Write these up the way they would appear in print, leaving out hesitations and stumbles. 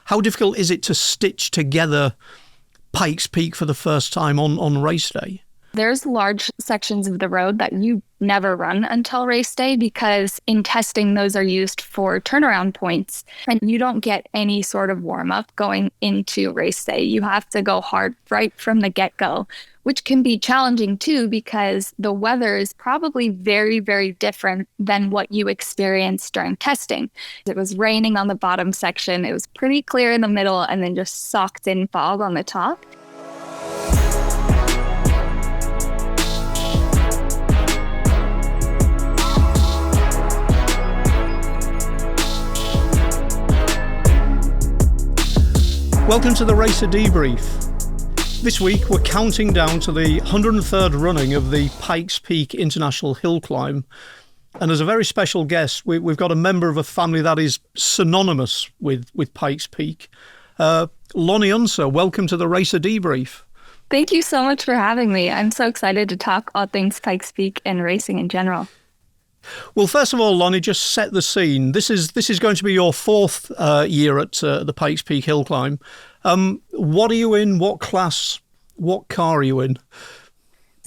How difficult is it to stitch together Pikes Peak for the first time on race day? There's large sections of the road that you never run until race day because in testing, those are used for turnaround points. And you don't get any sort of warm-up going into race day. You have to go hard right from the get-go, which can be challenging too because the weather is probably very, very different than what you experienced during testing. It was raining on the bottom section. It was pretty clear in the middle and then just socked in fog on the top. Welcome to the RACER Debrief. This week we're counting down to the 103rd running of the Pikes Peak International Hill Climb. And as a very special guest, we've got a member of a family that is synonymous with Pikes Peak. Loni Unser, welcome to the RACER Debrief. Thank you so much for having me. I'm so excited to talk all things Pikes Peak and racing in general. Well, first of all, Loni, just set the scene. This is going to be your fourth year at the Pikes Peak Hill Climb. What are you in? What class? What car are you in?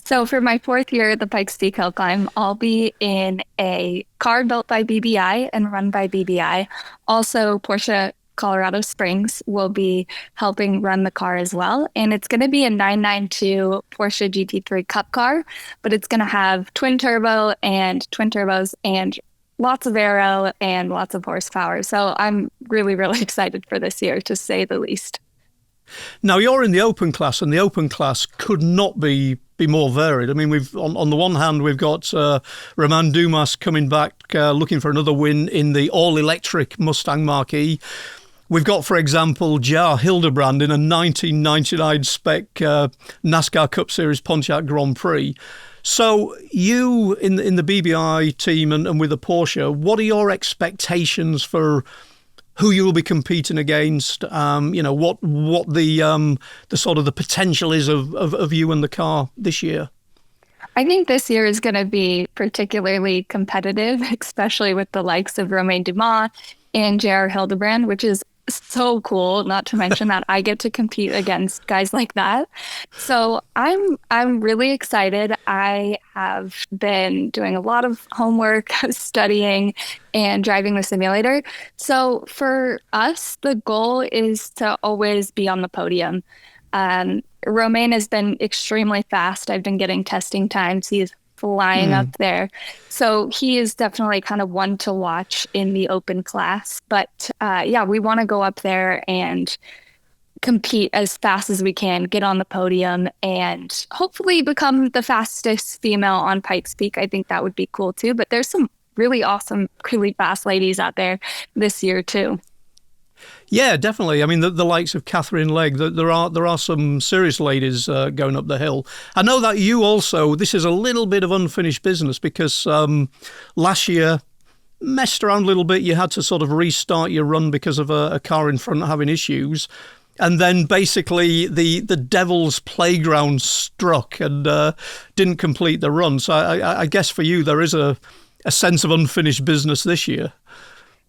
So for my fourth year at the Pikes Peak Hill Climb, I'll be in a car built by BBI and run by BBI. Also, Porsche Colorado Springs will be helping run the car as well. And it's going to be a 992 Porsche GT3 Cup car, but it's going to have twin turbos and lots of aero and lots of horsepower. So I'm really, really excited for this year, to say the least. Now, you're in the open class, and the open class could not be more varied. I mean, we've on the one hand, we've got Romain Dumas coming back, looking for another win in the all-electric Mustang Mach-E. We've got, for example, Jar Hildebrand in a 1999 spec NASCAR Cup Series Pontiac Grand Prix. So you in the BBI team and with the Porsche, what are your expectations for who you will be competing against? What the sort of the potential is of you and the car this year? I think this year is going to be particularly competitive, especially with the likes of Romain Dumas and Jar Hildebrand, which is so cool, not to mention that I get to compete against guys like that. So I'm really excited. I have been doing a lot of homework, studying, and driving the simulator. So for us, the goal is to always be on the podium. Romain has been extremely fast. I've been getting testing times. He's flying up there. So he is definitely kind of one to watch in the open class. But we want to go up there and compete as fast as we can, get on the podium, and hopefully become the fastest female on Pikes Peak. I think that would be cool too. But there's some really awesome, really fast ladies out there this year too. Yeah, definitely. I mean, the likes of Catherine Legg, there are some serious ladies going up the hill. I know that you also, this is a little bit of unfinished business because last year, messed around a little bit. You had to sort of restart your run because of a car in front having issues. And then basically the devil's playground struck and didn't complete the run. So I guess for you, there is a sense of unfinished business this year.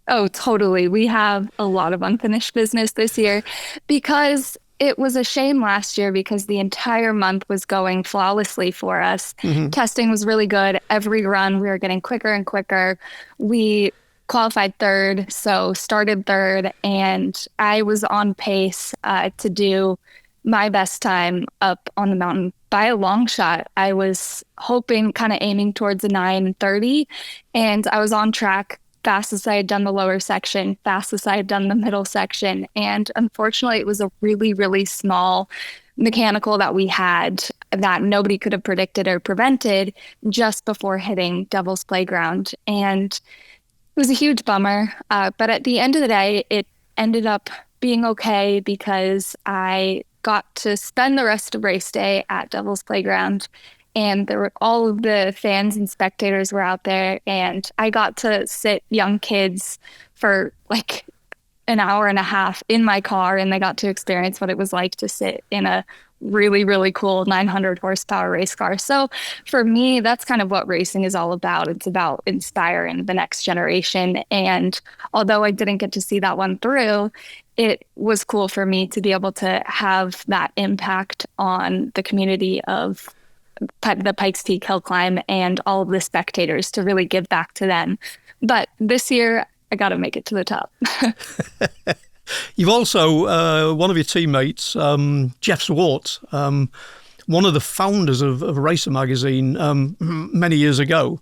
Oh, totally. We have a lot of unfinished business this year because it was a shame last year because the entire month was going flawlessly for us. Mm-hmm. Testing was really good. Every run, we were getting quicker and quicker. We qualified third, so started third, and I was on pace to do my best time up on the mountain by a long shot. I was hoping, kind of aiming towards a 9:30, and I was on track. Fastest I had done the lower section, fastest I had done the middle section. And unfortunately, it was a really, really small mechanical that we had that nobody could have predicted or prevented just before hitting Devil's Playground. And it was a huge bummer. But at the end of the day, it ended up being okay because I got to spend the rest of race day at Devil's Playground. And there were all of the fans and spectators were out there, and I got to sit young kids for like an hour and a half in my car, and they got to experience what it was like to sit in a really, really cool 900 horsepower race car. So for me, that's kind of what racing is all about. It's about inspiring the next generation. And although I didn't get to see that one through, it was cool for me to be able to have that impact on the community of the Pikes Peak Hill Climb and all of the spectators, to really give back to them. But this year, I got to make it to the top. You've also, one of your teammates, Jeff Swart, one of the founders of RACER magazine many years ago.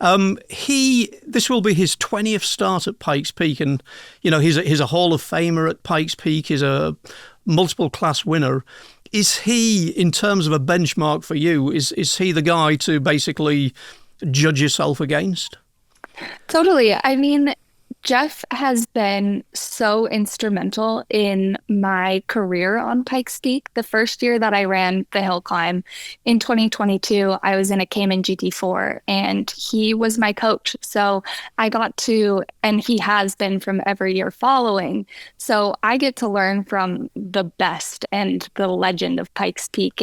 This will be his 20th start at Pikes Peak, and he's a Hall of Famer at Pikes Peak. He's a multiple class winner. Is he, in terms of a benchmark for you, is he the guy to basically judge yourself against? Totally. I mean, Jeff has been so instrumental in my career on Pikes Peak. The first year that I ran the hill climb in 2022, I was in a Cayman GT4 and he was my coach. So I got to, and he has been from every year following. So I get to learn from the best and the legend of Pikes Peak.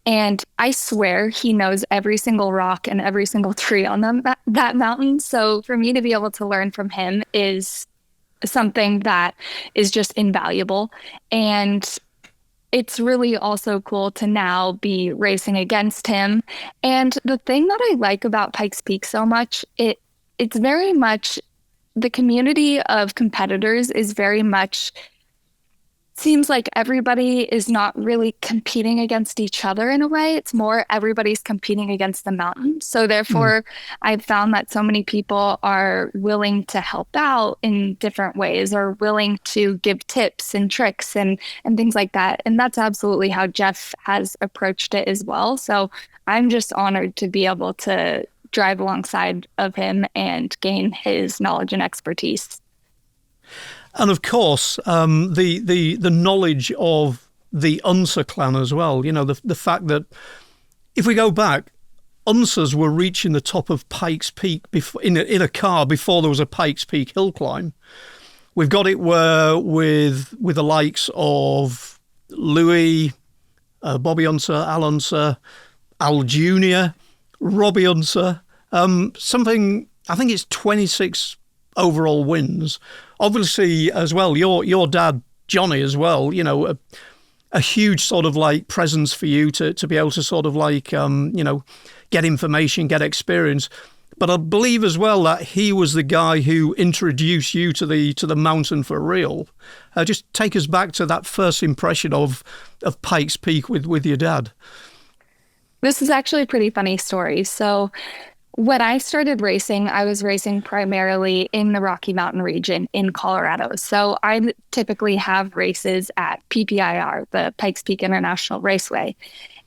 And I swear he knows every single rock and every single tree on that mountain. So for me to be able to learn from him is something that is just invaluable. And it's really also cool to now be racing against him. And the thing that I like about Pikes Peak so much, it's very much, the community of competitors is very much, seems like everybody is not really competing against each other in a way. It's more everybody's competing against the mountain. So therefore, I've found that so many people are willing to help out in different ways, or willing to give tips and tricks and things like that. And that's absolutely how Jeff has approached it as well. So I'm just honored to be able to drive alongside of him and gain his knowledge and expertise. And of course, the knowledge of the Unser clan as well. The fact that if we go back, Unsers were reaching the top of Pikes Peak before, in a car before there was a Pikes Peak hill climb. We've got it where with the likes of Louis, Bobby Unser, Al Unser, Al Jr., Robbie Unser, something, I think it's 26 overall wins. Obviously, as well, your dad, Johnny, as well, a huge sort of like presence for you to be able to sort of like, get information, get experience. But I believe as well that he was the guy who introduced you to the mountain for real. Just take us back to that first impression of Pikes Peak with your dad. This is actually a pretty funny story. So when I started racing, I was racing primarily in the Rocky Mountain region in Colorado. So I typically have races at PPIR, the Pikes Peak International Raceway.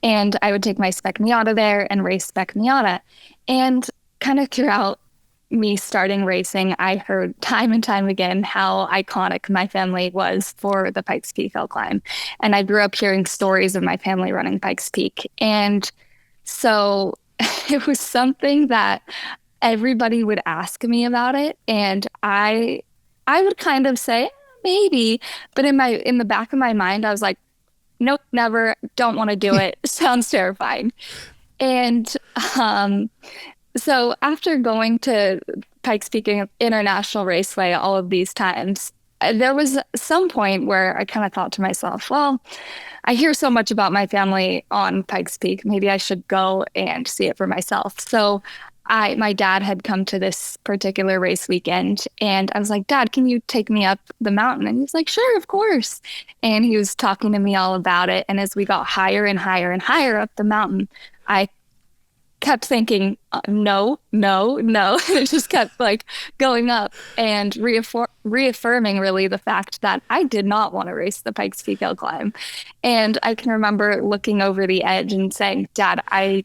And I would take my Spec Miata there and race Spec Miata. And kind of throughout me starting racing, I heard time and time again how iconic my family was for the Pikes Peak Hill Climb. And I grew up hearing stories of my family running Pikes Peak. And so it was something that everybody would ask me about it. And I would kind of say, maybe, but in the back of my mind, I was like, nope, never, don't want to do it. Sounds terrifying. And so after going to Pikes Peak International Raceway all of these times, there was some point where I kind of thought to myself, well, I hear so much about my family on Pikes Peak. Maybe I should go and see it for myself. So my dad had come to this particular race weekend, and I was like, Dad, can you take me up the mountain? And he was like, sure, of course. And he was talking to me all about it. And as we got higher and higher and higher up the mountain, I kept thinking, no. It just kept like going up and reaffirming really the fact that I did not want to race the Pikes Peak Hill Climb. And I can remember looking over the edge and saying, Dad, I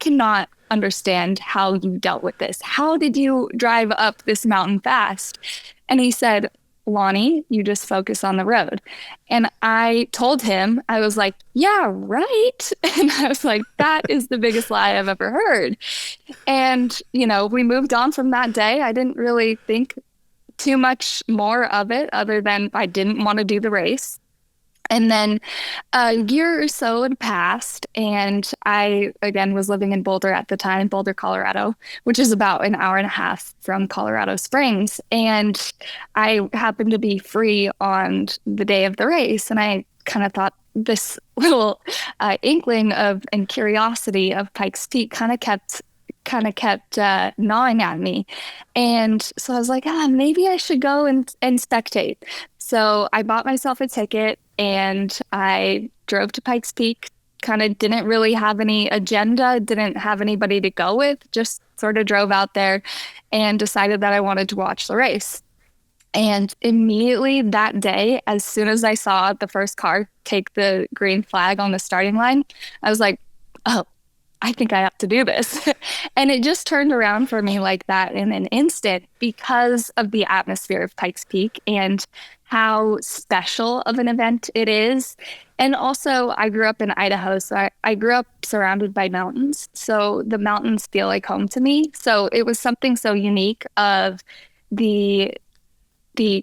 cannot understand how you dealt with this. How did you drive up this mountain fast? And he said, Loni, you just focus on the road. And I told him, I was like, yeah, right. And I was like, that is the biggest lie I've ever heard. And, we moved on from that day. I didn't really think too much more of it other than I didn't want to do the race. And then a year or so had passed, and I again was living in Boulder at the time, Boulder, Colorado, which is about an hour and a half from Colorado Springs. And I happened to be free on the day of the race, and I kind of thought this little inkling of and curiosity of Pikes Peak kind of kept gnawing at me. And so I was like, maybe I should go and spectate. So I bought myself a ticket and I drove to Pikes Peak, kind of didn't really have any agenda, didn't have anybody to go with, just sort of drove out there and decided that I wanted to watch the race. And immediately that day, as soon as I saw the first car take the green flag on the starting line, I was like, oh, I think I have to do this. And it just turned around for me like that in an instant because of the atmosphere of Pikes Peak and how special of an event it is. And also, I grew up in Idaho, so I grew up surrounded by mountains. So the mountains feel like home to me. So it was something so unique of the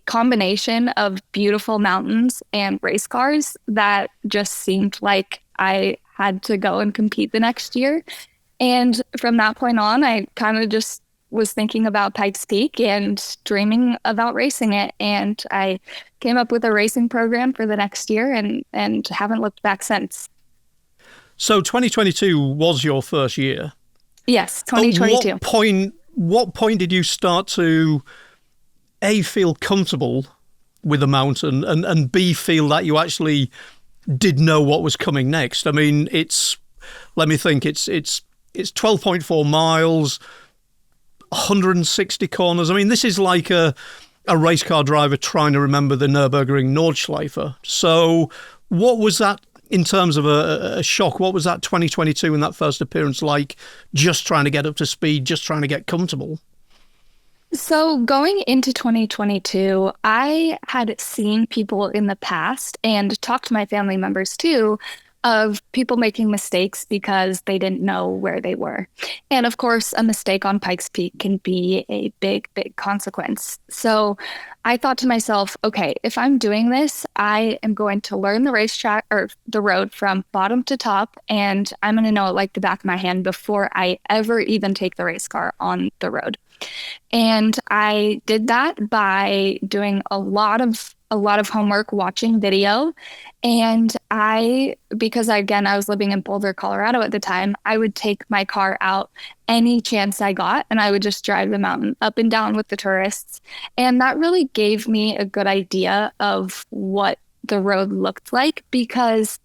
combination of beautiful mountains and race cars that just seemed like I had to go and compete the next year. And from that point on, I kind of just was thinking about Pikes Peak and dreaming about racing it. And I came up with a racing program for the next year and haven't looked back since. So 2022 was your first year. Yes, 2022. What point did you start to A, feel comfortable with the mountain and B, feel that you actually did know what was coming next? I mean, it's 12.4 miles, 160 corners. I mean, this is like a race car driver trying to remember the Nürburgring Nordschleife. So what was that in terms of a shock? What was that 2022 in that first appearance like, just trying to get up to speed, just trying to get comfortable? So going into 2022, I had seen people in the past and talked to my family members too of people making mistakes because they didn't know where they were. And of course, a mistake on Pikes Peak can be a big, big consequence. So I thought to myself, okay, if I'm doing this, I am going to learn the racetrack or the road from bottom to top, and I'm going to know it like the back of my hand before I ever even take the race car on the road. And I did that by doing a lot of homework, watching video. And because I was living in Boulder, Colorado at the time, I would take my car out any chance I got, and I would just drive the mountain up and down with the tourists. And that really gave me a good idea of what the road looked like, because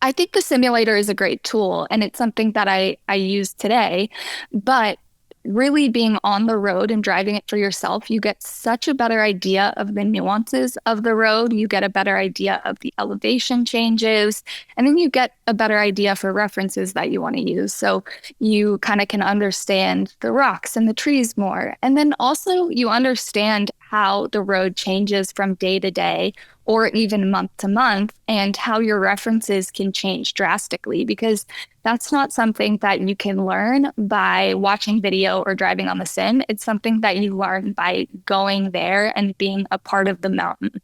I think the simulator is a great tool and it's something that I use today, but really being on the road and driving it for yourself, you get such a better idea of the nuances of the road. You get a better idea of the elevation changes, and then you get a better idea for references that you want to use. So you kind of can understand the rocks and the trees more. And then also you understand how the road changes from day to day or even month to month, and how your references can change drastically, because that's not something that you can learn by watching video or driving on the sim. It's something that you learn by going there and being a part of the mountain.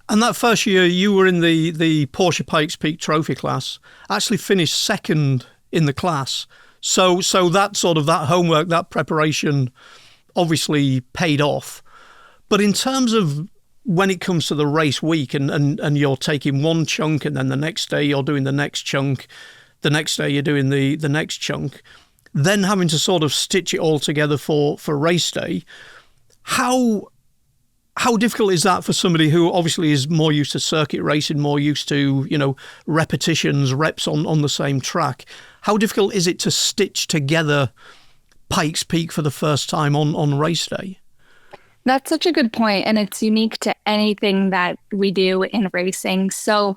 And that first year, you were in the Porsche Pikes Peak Trophy class, actually finished second in the class. So that sort of that homework, that preparation obviously paid off. But in terms of when it comes to the race week and you're taking one chunk and then the next day you're doing the next chunk, the next day you're doing the next chunk, then having to sort of stitch it all together for race day, how difficult is that for somebody who obviously is more used to circuit racing, more used to, repetitions, reps on the same track? How difficult is it to stitch together Pikes Peak for the first time on race day? That's such a good point, and it's unique to anything that we do in racing. So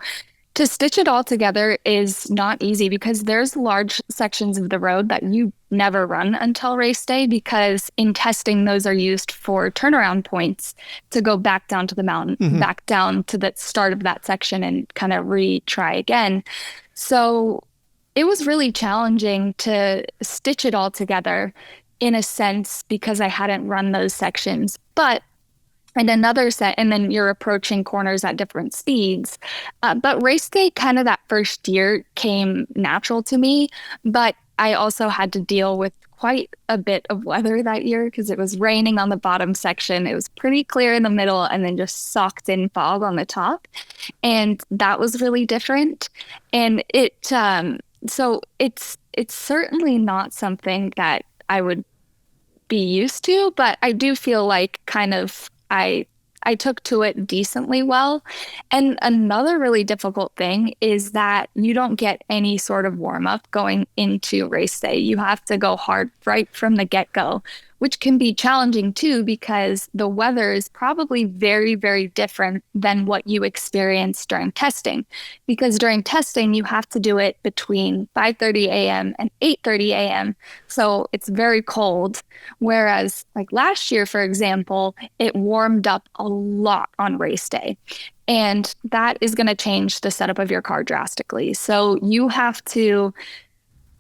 to stitch it all together is not easy, because there's large sections of the road that you never run until race day, because in testing, those are used for turnaround points to go back down to the mountain, back down to the start of that section and kind of retry again. So it was really challenging to stitch it all together in a sense, because I hadn't run those sections. But and another set, and then you're approaching corners at different speeds. But race day, kind of that first year, came natural to me, but I also had to deal with quite a bit of weather that year because it was raining on the bottom section. It was pretty clear in the middle and then just socked in fog on the top. And that was really different. And so it's certainly not something that I would be used to, but I do feel like kind of I took to it decently well. And another really difficult thing is that you don't get any sort of warm up going into race day. You have to go hard right from the get-go, which can be challenging too, because the weather is probably very, very different than what you experience during testing. Because during testing, you have to do it between 5:30 a.m. and 8:30 a.m. So it's very cold. Whereas like last year, for example, it warmed up a lot on race day. And that is going to change the setup of your car drastically. So you have to,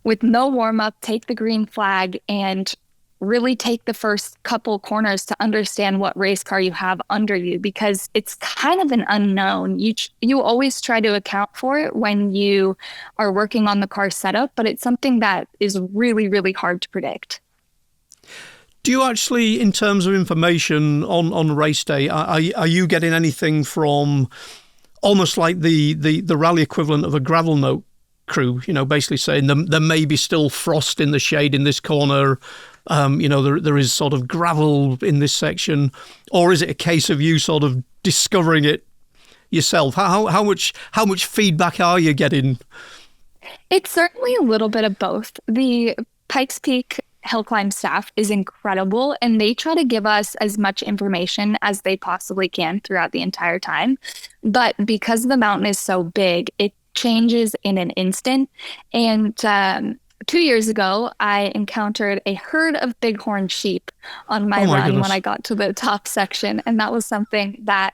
with no warm up, take the green flag and really take the first couple corners to understand what race car you have under you, because it's kind of an unknown. You always try to account for it when you are working on the car setup, but it's something that is really, really hard to predict. Do you actually, in terms of information on race day, are you getting anything from almost like the rally equivalent of a gravel note crew, basically saying there may be still frost in the shade in this corner, there is sort of gravel in this section, or is it a case of you sort of discovering it yourself? How much feedback are you getting? It's certainly a little bit of both. The Pikes Peak hill climb staff is incredible, and they try to give us as much information as they possibly can throughout the entire time. But because the mountain is so big, it changes in an instant. And 2 years ago, I encountered a herd of bighorn sheep on my run goodness. when I got to the top section. And that was something that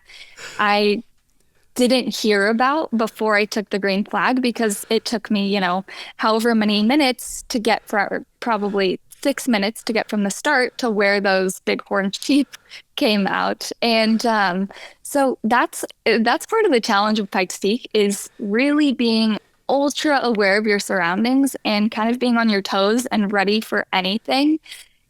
I didn't hear about before I took the green flag, because it took me, however many minutes to get probably 6 minutes to get from the start to where those bighorn sheep came out. And so that's part of the challenge of Pikes Peak, is really being ultra aware of your surroundings and kind of being on your toes and ready for anything.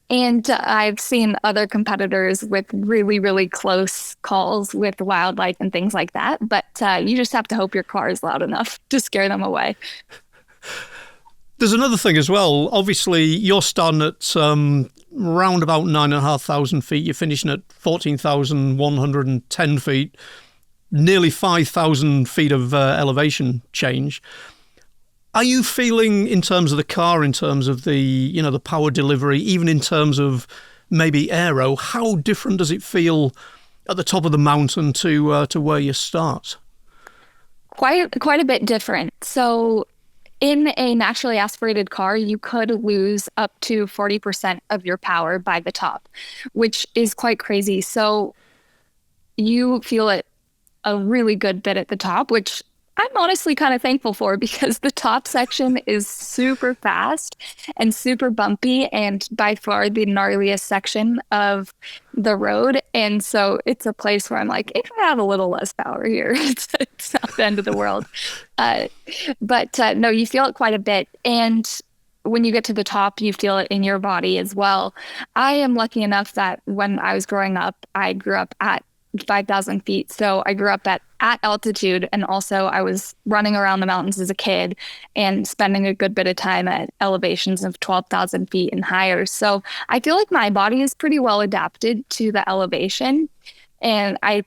And I've seen other competitors with really, really close calls with wildlife and things like that. But you just have to hope your car is loud enough to scare them away. There's another thing as well. Obviously, you're starting at round about 9,500 feet. You're finishing at 14,110 feet, nearly 5,000 feet of elevation change. Are you feeling, in terms of the car, in terms of the the power delivery, even in terms of maybe aero, how different does it feel at the top of the mountain to where you start? Quite a bit different. So in a naturally aspirated car, you could lose up to 40% of your power by the top, which is quite crazy. So you feel it a really good bit at the top, which I'm honestly kind of thankful for, because the top section is super fast and super bumpy and by far the gnarliest section of the road. And so it's a place where I'm like, if I have a little less power here, it's not the end of the world. But no, you feel it quite a bit. And when you get to the top, you feel it in your body as well. I am lucky enough that when I was growing up, I grew up at 5,000 feet. So I grew up at altitude, and also I was running around the mountains as a kid and spending a good bit of time at elevations of 12,000 feet and higher. So I feel like my body is pretty well adapted to the elevation. And I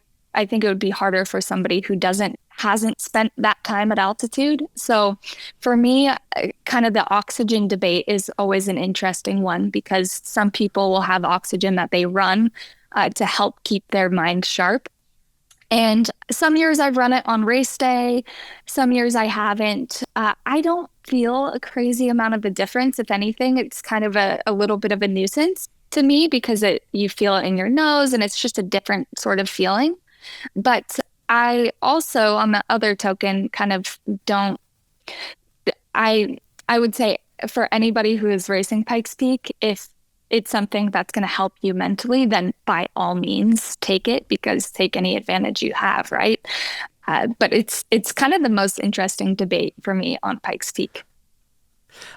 think it would be harder for somebody who hasn't spent that time at altitude. So for me, kind of the oxygen debate is always an interesting one, because some people will have oxygen that they run to help keep their mind sharp. And some years I've run it on race day, some years I haven't. I don't feel a crazy amount of a difference. If anything, it's kind of a little bit of a nuisance to me, because you feel it in your nose and it's just a different sort of feeling. But I also, on the other token, kind of I would say for anybody who is racing Pikes Peak, if it's something that's going to help you mentally, then by all means take it, because take any advantage you have, right? But it's kind of the most interesting debate for me on Pikes Peak.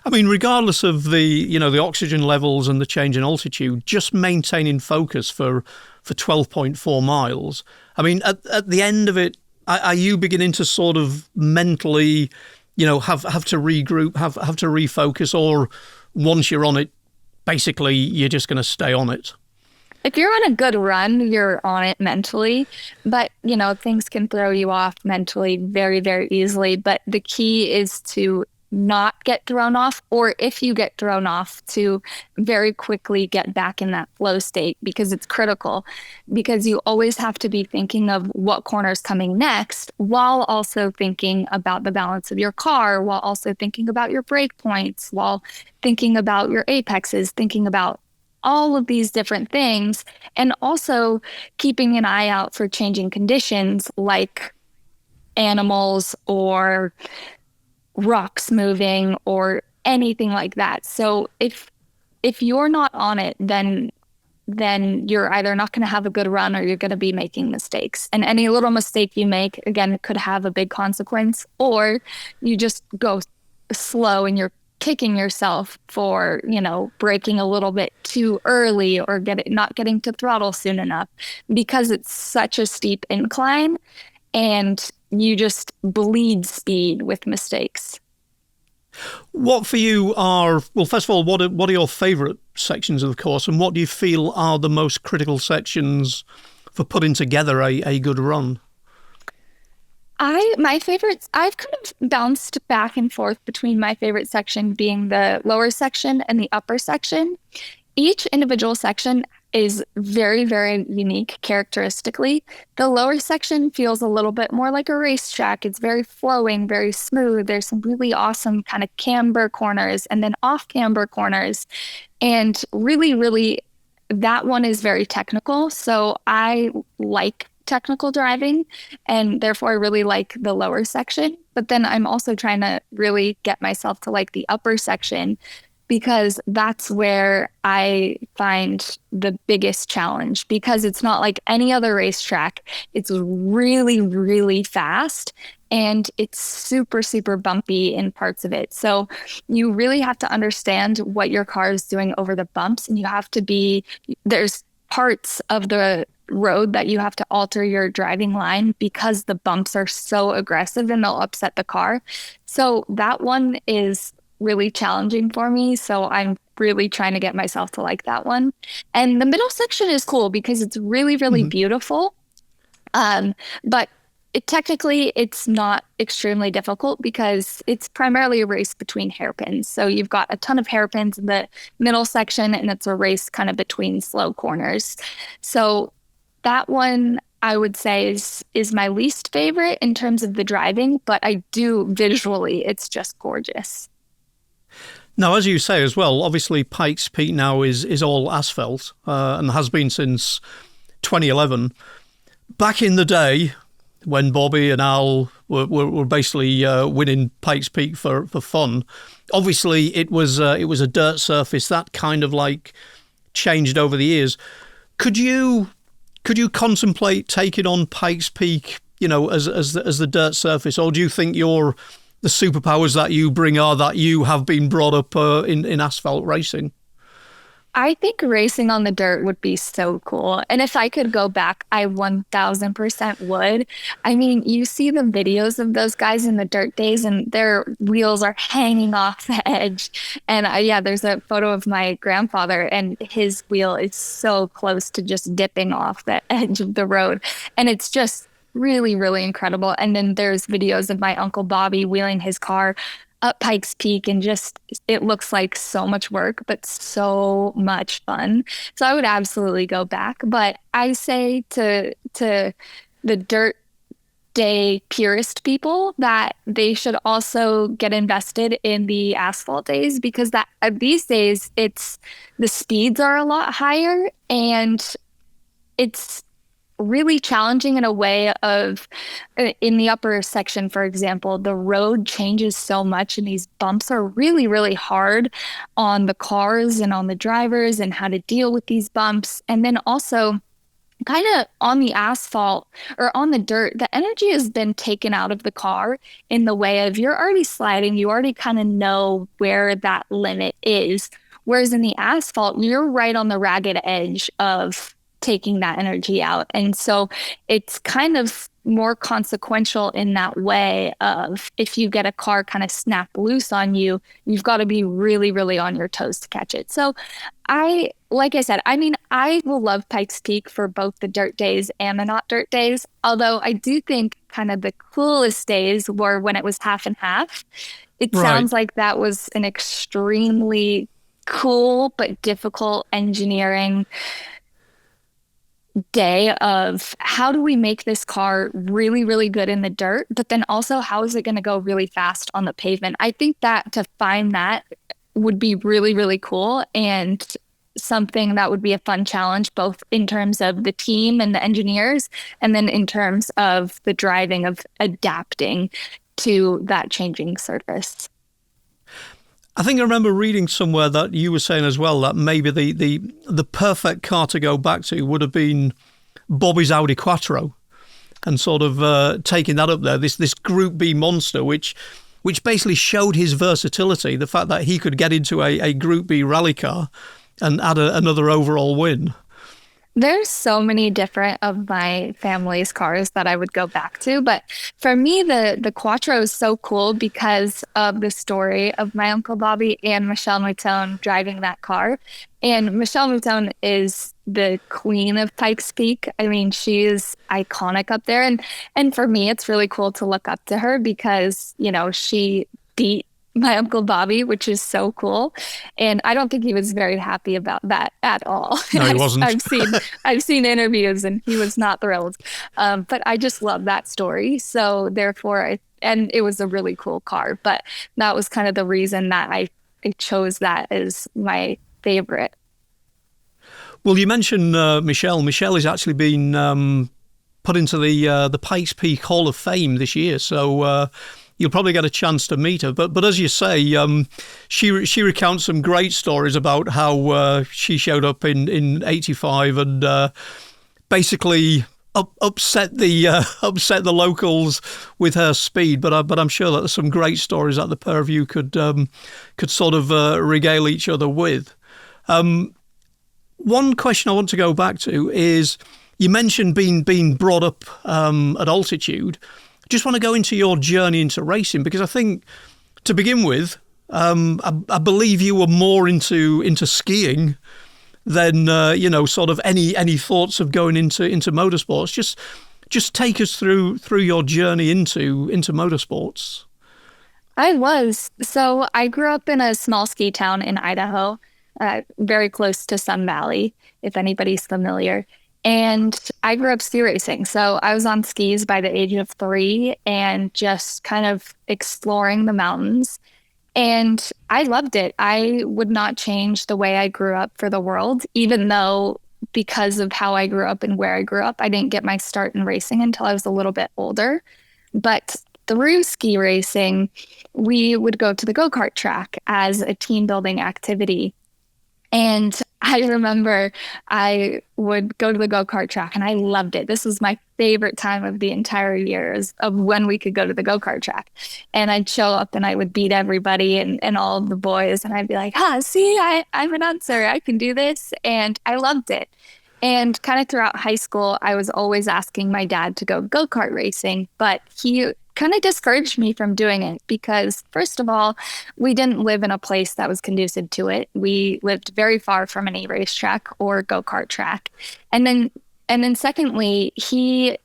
I mean, regardless of the oxygen levels and the change in altitude, just maintaining focus for 12.4 miles. I mean, at the end of it, are you beginning to sort of mentally, have to regroup, have to refocus, or once you're on it, basically you're just going to stay on it? If you're on a good run, you're on it mentally, but things can throw you off mentally very, very easily. But the key is to not get thrown off, or if you get thrown off, to very quickly get back in that flow state, because it's critical, because you always have to be thinking of what corner is coming next, while also thinking about the balance of your car, while also thinking about your brake points, while thinking about your apexes, thinking about all of these different things, and also keeping an eye out for changing conditions like animals or rocks moving or anything like that. So if you're not on it, then you're either not going to have a good run, or you're going to be making mistakes. And any little mistake you make, again, could have a big consequence, or you just go slow and you're kicking yourself for, braking a little bit too early, or not getting to throttle soon enough, because it's such a steep incline and you just bleed speed with mistakes. What for you are, well, first of all, what are your favourite sections of the course, and what do you feel are the most critical sections for putting together a good run? My favorites, I've kind of bounced back and forth between my favorite section being the lower section and the upper section. Each individual section is very, very unique characteristically. The lower section feels a little bit more like a racetrack. It's very flowing, very smooth. There's some really awesome kind of camber corners and then off camber corners. And really, really, that one is very technical. So I like technical driving, and therefore I really like the lower section. But then I'm also trying to really get myself to like the upper section, because that's where I find the biggest challenge, because it's not like any other racetrack. It's really, really fast, and it's super, super bumpy in parts of it. So you really have to understand what your car is doing over the bumps, and there's parts of the road that you have to alter your driving line, because the bumps are so aggressive and they'll upset the car. So that one is really challenging for me. So I'm really trying to get myself to like that one. And the middle section is cool because it's really, really beautiful. But technically it's not extremely difficult, because it's primarily a race between hairpins. So you've got a ton of hairpins in the middle section, and it's a race kind of between slow corners. So that one I would say is my least favorite in terms of the driving, but visually, it's just gorgeous. Now, as you say as well, obviously Pikes Peak now is all asphalt, and has been since 2011. Back in the day, when Bobby and Al were basically winning Pikes Peak for fun, obviously it was a dirt surface that kind of like changed over the years. Could you contemplate taking on Pikes Peak, as the dirt surface, or do you think the superpowers that you bring are that you have been brought up in asphalt racing? I think racing on the dirt would be so cool. And if I could go back, I 1000% would. I mean, you see the videos of those guys in the dirt days, and their wheels are hanging off the edge. And there's a photo of my grandfather, and his wheel is so close to just dipping off the edge of the road. And it's just really, really incredible. And then there's videos of my Uncle Bobby wheeling his car up Pikes Peak, and just, it looks like so much work, but so much fun. So I would absolutely go back. But I say to the dirt day purist people that they should also get invested in the asphalt days, because that these days the speeds are a lot higher, and it's really challenging in a way of in the upper section, for example, the road changes so much and these bumps are really, really hard on the cars and on the drivers and how to deal with these bumps. And then also kind of on the asphalt or on the dirt, the energy has been taken out of the car in the way of you're already sliding, you already kind of know where that limit is. Whereas in the asphalt, you're right on the ragged edge of taking that energy out. And so it's kind of more consequential in that way of if you get a car kind of snap loose on you, you've got to be really, really on your toes to catch it. So like I said, I mean, I will love Pikes Peak for both the dirt days and the not dirt days. Although I do think kind of the coolest days were when it was half and half. It sounds like that was an extremely cool but difficult engineering day of how do we make this car really, really good in the dirt, but then also how is it going to go really fast on the pavement? I think that to find that would be really, really cool and something that would be a fun challenge, both in terms of the team and the engineers, and then in terms of the driving of adapting to that changing surface. I think I remember reading somewhere that you were saying as well that maybe the perfect car to go back to would have been Bobby's Audi Quattro, and sort of taking that up there, this Group B monster, which basically showed his versatility, the fact that he could get into a Group B rally car and add another overall win. There's so many different of my family's cars that I would go back to. But for me, the Quattro is so cool because of the story of my Uncle Bobby and Michelle Mouton driving that car. And Michelle Mouton is the queen of Pikes Peak. I mean, she is iconic up there. And for me, it's really cool to look up to her because, you know, she beat my Uncle Bobby, which is so cool. And I don't think he was very happy about that at all. No, he wasn't. I've seen interviews and he was not thrilled. But I just love that story. So therefore, and it was a really cool car. But that was kind of the reason that I chose that as my favorite. Well, you mentioned Michelle. Michelle has actually been put into the Pikes Peak Hall of Fame this year. So you'll probably get a chance to meet her. But as you say, she recounts some great stories about how she showed up in '85 and basically upset the locals with her speed. But I'm sure that there's some great stories that the pair of you could sort of regale each other with. One question I want to go back to is you mentioned being brought up at altitude. Just want to go into your journey into racing because I think, to begin with, I believe you were more into skiing than sort of any thoughts of going into motorsports. Just take us through your journey into motorsports. So I grew up in a small ski town in Idaho, very close to Sun Valley, if anybody's familiar. And I grew up ski racing. So I was on skis by the age of 3 and just kind of exploring the mountains. And I loved it. I would not change the way I grew up for the world, even though because of how I grew up and where I grew up, I didn't get my start in racing until I was a little bit older. But through ski racing, we would go to the go-kart track as a team building activity. And I remember I would go to the go-kart track and I loved it. This was my favorite time of the entire year of when we could go to the go-kart track. And I'd show up and I would beat everybody and all of the boys. And I'd be like, see, I'm an Unser. I can do this. And I loved it. And kind of throughout high school, I was always asking my dad to go go-kart racing, but he kind of discouraged me from doing it because, first of all, we didn't live in a place that was conducive to it. We lived very far from any racetrack or go-kart track. And then secondly, he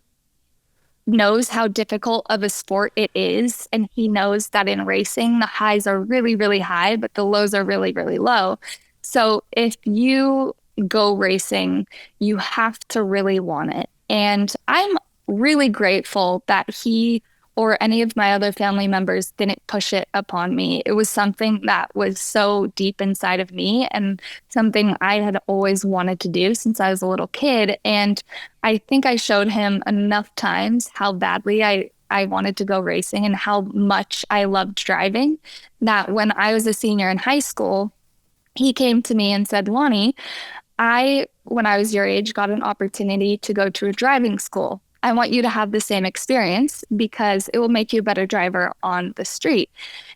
knows how difficult of a sport it is. And he knows that in racing, the highs are really, really high, but the lows are really, really low. So if you go racing, you have to really want it. And I'm really grateful that he or any of my other family members didn't push it upon me. It was something that was so deep inside of me and something I had always wanted to do since I was a little kid. And I think I showed him enough times how badly I wanted to go racing and how much I loved driving, that when I was a senior in high school, he came to me and said, Loni, when I was your age, got an opportunity to go to a driving school. I want you to have the same experience because it will make you a better driver on the street.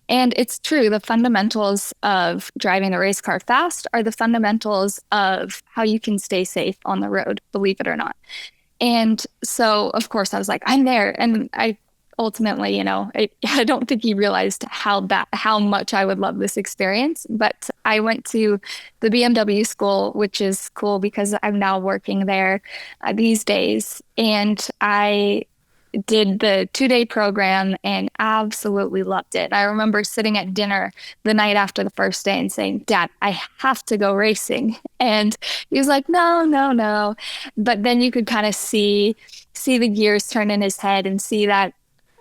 And it's true, the fundamentals of driving a race car fast are the fundamentals of how you can stay safe on the road, believe it or not. And so, of course, I was like, I'm there. And I ultimately, I don't think he realized how much I would love this experience. But I went to the BMW school, which is cool because I'm now working there these days. And I did the 2-day program and absolutely loved it. I remember sitting at dinner the night after the first day and saying, Dad, I have to go racing. And he was like, no, no, no. But then you could kind of see the gears turn in his head and see that,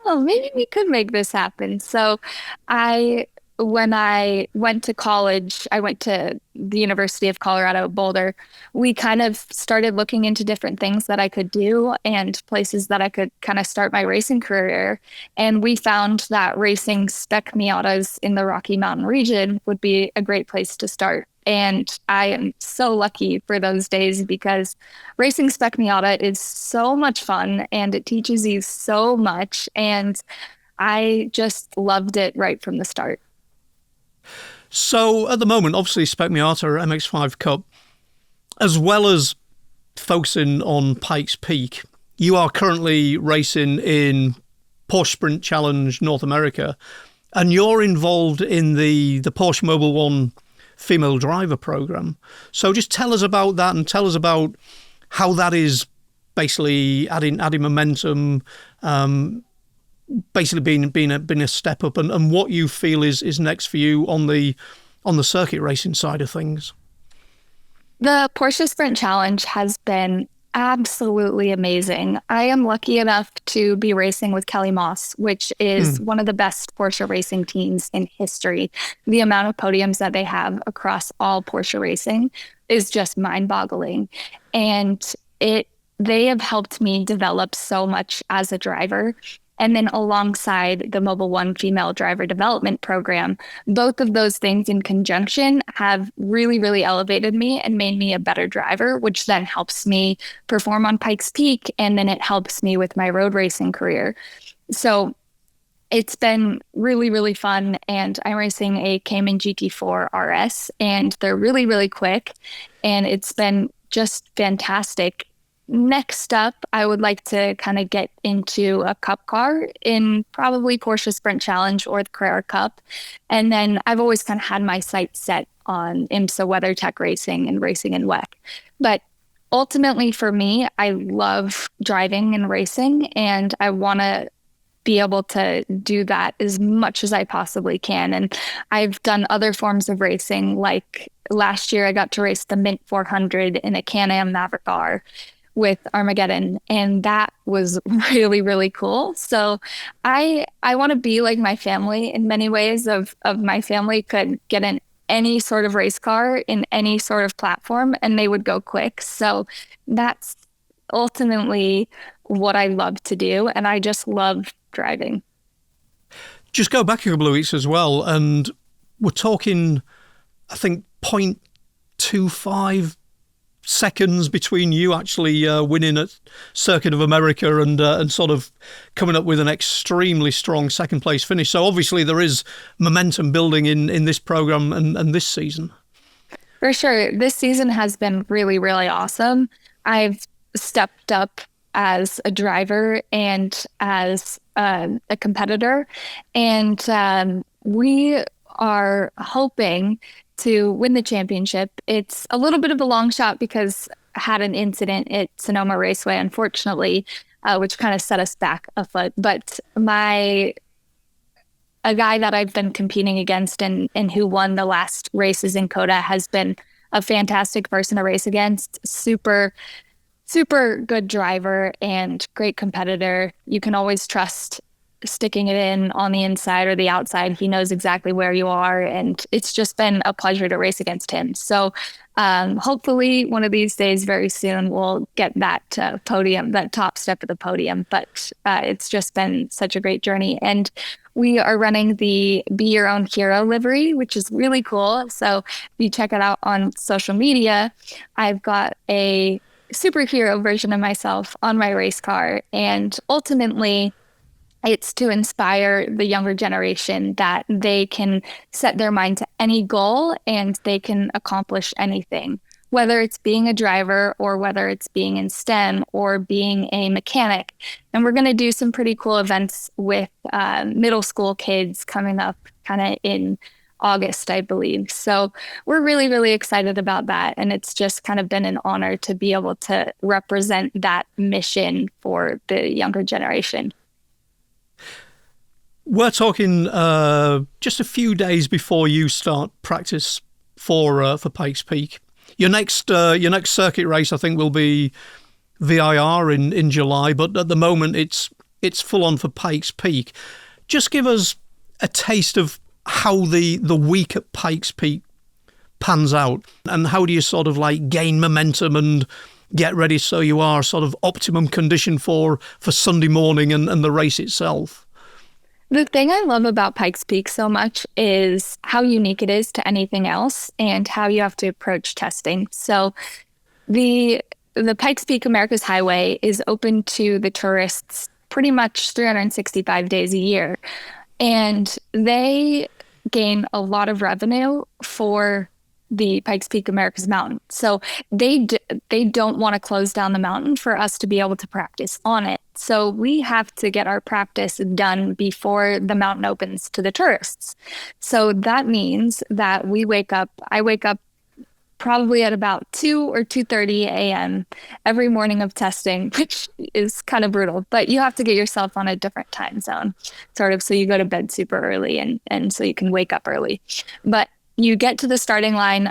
oh, maybe we could make this happen. So when I went to college, I went to the University of Colorado Boulder. We kind of started looking into different things that I could do and places that I could kind of start my racing career. And we found that racing spec Miatas in the Rocky Mountain region would be a great place to start. And I am so lucky for those days because racing spec Miata is so much fun and it teaches you so much. And I just loved it right from the start. So at the moment, obviously Spec Miata MX-5 Cup, as well as focusing on Pikes Peak, you are currently racing in Porsche Sprint Challenge North America, and you're involved in the Porsche Mobil 1 female driver program. So just tell us about that and tell us about how that is basically adding momentum, basically being a step up, and what you feel is next for you on the circuit racing side of things. The Porsche Sprint Challenge has been absolutely amazing. I am lucky enough to be racing with Kelly Moss, which is one of the best Porsche racing teams in history. The amount of podiums that they have across all Porsche racing is just mind-boggling. And they have helped me develop so much as a driver. And then alongside the Mobil 1 Female Driver Development Program, both of those things in conjunction have really, really elevated me and made me a better driver, which then helps me perform on Pikes Peak, and then it helps me with my road racing career. So it's been really, really fun, and I'm racing a Cayman GT4 RS, and they're really, really quick, and it's been just fantastic. Next up, I would like to kind of get into a cup car in probably Porsche Sprint Challenge or the Carrera Cup. And then I've always kind of had my sights set on IMSA WeatherTech racing and racing in WEC. But ultimately for me, I love driving and racing, and I want to be able to do that as much as I possibly can. And I've done other forms of racing, like last year I got to race the Mint 400 in a Can-Am Maverick R with Armageddon, and that was really, really cool. So I want to be like my family in many ways. Of my family could get in any sort of race car in any sort of platform and they would go quick. So that's ultimately what I love to do, and I just love driving. Just go back a couple of weeks as well, and we're talking, I think, 0.25 seconds between you actually winning at Circuit of America and sort of coming up with an extremely strong second place finish. So obviously there is momentum building in this program and this season. For sure. This season has been really, really awesome. I've stepped up as a driver and as a competitor, and we are hoping to win the championship. It's a little bit of a long shot because I had an incident at Sonoma Raceway, unfortunately, which kind of set us back a foot. But a guy that I've been competing against and who won the last races in COTA has been a fantastic person to race against. Super, super good driver and great competitor. You can always trust sticking it in on the inside or the outside. He knows exactly where you are, and it's just been a pleasure to race against him. So hopefully one of these days very soon we'll get that podium, that top step of the podium. But it's just been such a great journey. And we are running the Be Your Own Hero livery, which is really cool. So if you check it out on social media, I've got a superhero version of myself on my race car. And ultimately, it's to inspire the younger generation that they can set their mind to any goal and they can accomplish anything, whether it's being a driver or whether it's being in STEM or being a mechanic. And we're going to do some pretty cool events with middle school kids coming up kind of in August, I believe. So we're really, really excited about that. And it's just kind of been an honor to be able to represent that mission for the younger generation. We're talking just a few days before you start practice for Pikes Peak. Your next circuit race, I think, will be VIR in July, but at the moment it's full on for Pikes Peak. Just give us a taste of how the week at Pikes Peak pans out, and how do you sort of like gain momentum and get ready so you are sort of optimum condition for Sunday morning and the race itself. The thing I love about Pikes Peak so much is how unique it is to anything else and how you have to approach testing. So the Pikes Peak America's Highway is open to the tourists pretty much 365 days a year. And they gain a lot of revenue for the Pikes Peak America's Mountain. So they don't want to close down the mountain for us to be able to practice on it. So we have to get our practice done before the mountain opens to the tourists. So that means that I wake up probably at about 2 or 2:30 a.m. every morning of testing, which is kind of brutal, but you have to get yourself on a different time zone, sort of, so you go to bed super early and so you can wake up early. But you get to the starting line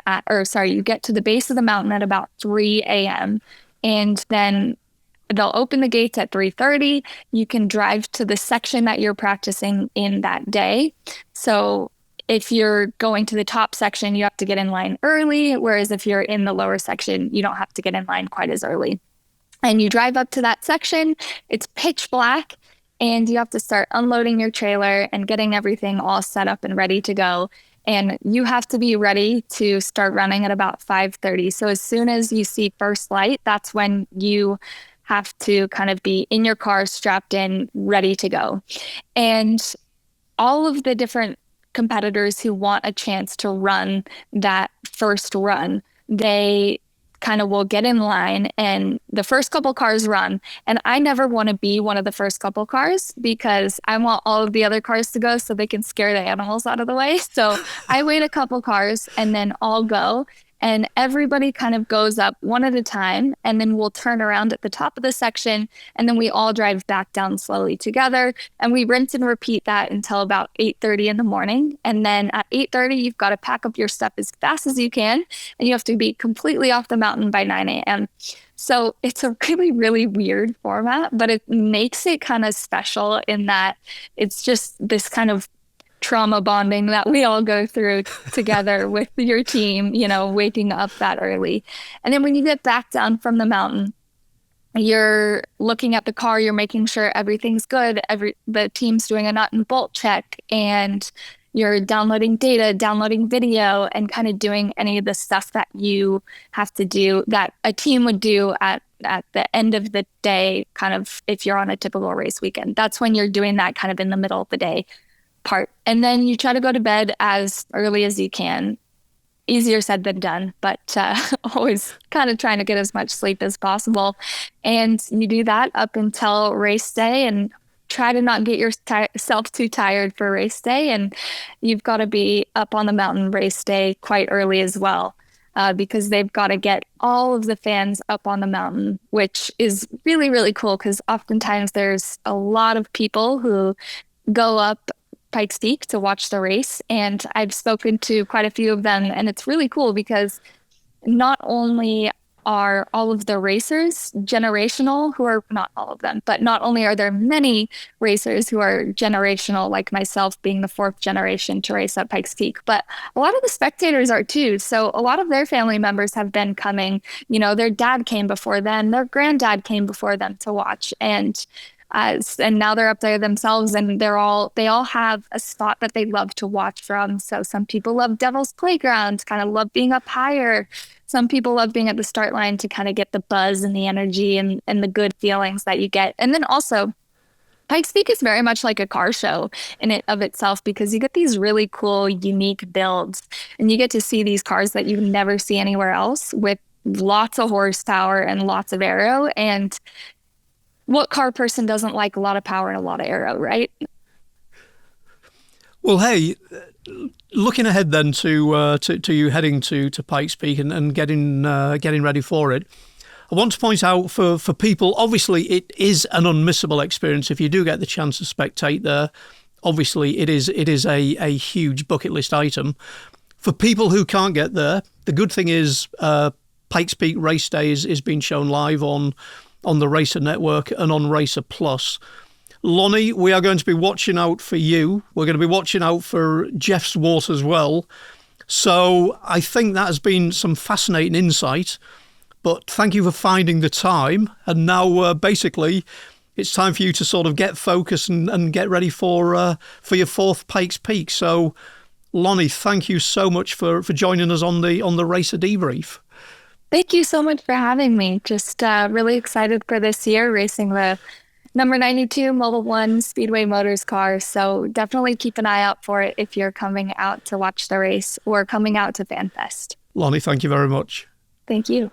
you get to the base of the mountain at about 3 a.m. and then they'll open the gates at 3:30. You can drive to the section that you're practicing in that day. So if you're going to the top section, you have to get in line early, whereas if you're in the lower section, you don't have to get in line quite as early. And you drive up to that section, it's pitch black, and you have to start unloading your trailer and getting everything all set up and ready to go. And you have to be ready to start running at about 5:30. So as soon as you see first light, that's when you have to kind of be in your car, strapped in, ready to go. And all of the different competitors who want a chance to run that first run, they kind of will get in line and the first couple cars run. And I never want to be one of the first couple cars because I want all of the other cars to go so they can scare the animals out of the way. So I wait a couple cars and then I'll go. And everybody kind of goes up one at a time, and then we'll turn around at the top of the section, and then we all drive back down slowly together. And we rinse and repeat that until about 8:30 in the morning. And then at 8:30, you've got to pack up your stuff as fast as you can, and you have to be completely off the mountain by 9 a.m. So it's a really, really weird format, but it makes it kind of special in that it's just this kind of trauma bonding that we all go through together with your team, waking up that early. And then when you get back down from the mountain, you're looking at the car, you're making sure everything's good. The team's doing a nut and bolt check, and you're downloading data, downloading video, and kind of doing any of the stuff that you have to do that a team would do at the end of the day, kind of if you're on a typical race weekend. That's when you're doing that kind of in the middle of the day part. And then you try to go to bed as early as you can. Easier said than done, but always kind of trying to get as much sleep as possible. And you do that up until race day and try to not get yourself too tired for race day. And you've got to be up on the mountain race day quite early as well, because they've got to get all of the fans up on the mountain, which is really, really cool because oftentimes there's a lot of people who go up Pikes Peak to watch the race, and I've spoken to quite a few of them, and it's really cool because not only are all of the racers generational, who are not all of them, but not only are there many racers who are generational, like myself being the fourth generation to race at Pikes Peak, but a lot of the spectators are too. So a lot of their family members have been coming. Their dad came before them, their granddad came before them to watch. And now they're up there themselves, and they all have a spot that they love to watch from. So some people love Devil's Playground, kind of love being up higher. Some people love being at the start line to kind of get the buzz and the energy and the good feelings that you get. And then also, Pikes Peak is very much like a car show in it of itself, because you get these really cool, unique builds, and you get to see these cars that you never see anywhere else, with lots of horsepower and lots of aero. And what car person doesn't like a lot of power and a lot of aero, right? Well, hey, looking ahead then to you heading to Pikes Peak and getting ready for it, I want to point out for people, obviously it is an unmissable experience if you do get the chance to spectate there. Obviously it is a huge bucket list item. For people who can't get there, the good thing is Pikes Peak Race Day is being shown live on the RACER Network and on RACER Plus. Loni, we are going to be watching out for you. We're going to be watching out for Jeff Swart as well. So I think that has been some fascinating insight. But thank you for finding the time. And now basically it's time for you to sort of get focused and get ready for your fourth Pikes Peak. So Loni, thank you so much for joining us on the RACER Debrief. Thank you so much for having me. Just really excited for this year, racing the number 92 Mobil 1 Speedway Motors car. So definitely keep an eye out for it if you're coming out to watch the race or coming out to FanFest. Loni, thank you very much. Thank you.